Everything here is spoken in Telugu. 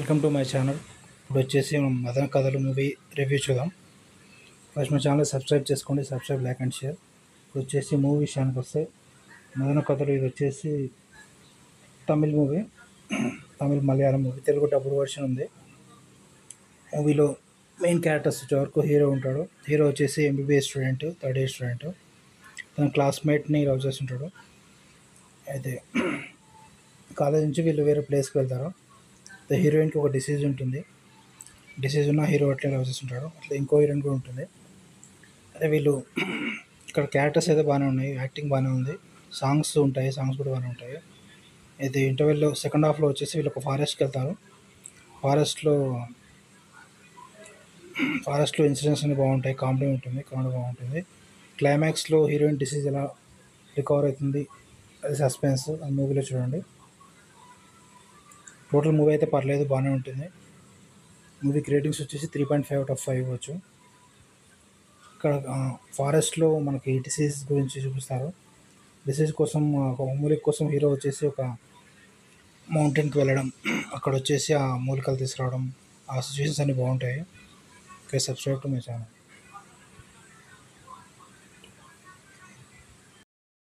Welcome to my channel. ఇప్పుడు వచ్చేసి మనం మదన కథలు మూవీ రివ్యూ చూద్దాం. ఫస్ట్ మా ఛానల్ సబ్స్క్రైబ్ చేసుకోండి. Subscribe, like and share. ఇప్పుడు వచ్చేసి మూవీ విషయానికి వస్తే మదన కథలు ఇది వచ్చేసి Tamil movie, Tamil Malayalam movie, Telugu double version ఉంది. మూవీలో మెయిన్ క్యారెక్టర్స్ వచ్చే వరకు హీరో ఉంటాడు. హీరో వచ్చేసి MBBS student, third year student. తన క్లాస్మేట్ని లవ్ చేస్తుంటాడు. అయితే కాలేజ్ నుంచి వీళ్ళు వేరే ప్లేస్కి వెళ్తారు. హీరోయిన్కి ఒక డిసీజ్ ఉంటుంది. డిసీజ్ ఉన్న హీరో అట్లే లవ్ చేస్తుంటాడు. అట్లా ఇంకో హీరోయిన్ కూడా ఉంటుంది. అదే వీళ్ళు ఇక్కడ క్యారెక్టర్స్ అయితే బాగానే ఉన్నాయి, యాక్టింగ్ బాగానే ఉంది, సాంగ్స్ ఉంటాయి, సాంగ్స్ కూడా బాగానే ఉంటాయి. అయితే ఇంటర్వెల్లో సెకండ్ హాఫ్లో వచ్చేసి వీళ్ళు ఒక ఫారెస్ట్కి వెళ్తారు. ఫారెస్ట్లో ఇన్సిడెంట్స్ అన్నీ బాగుంటాయి, కామెడీ బాగుంటుంది. క్లైమాక్స్లో హీరోయిన్ డిసీజ్ ఎలా రికవర్ అవుతుంది, అది సస్పెన్స్. ఆ మూవీలో చూడండి. టోటల్ మూవీ అయితే పర్లేదు, బాగానే ఉంటుంది. మూవీకి రేటింగ్స్ వచ్చేసి 3.5/5 ఇవ్వచ్చు. ఇక్కడ ఫారెస్ట్లో మనకి డిసీజ్ గురించి చూపిస్తారు. డిసీజ్ కోసం, ఒక మూలిక కోసం హీరో వచ్చేసి ఒక మౌంటైన్కి వెళ్ళడం, అక్కడ వచ్చేసి ఆ మూలికలు తీసుకురావడం, ఆ సిచ్యువేషన్స్ అన్నీ బాగుంటాయి. Okay, subscribe to my channel.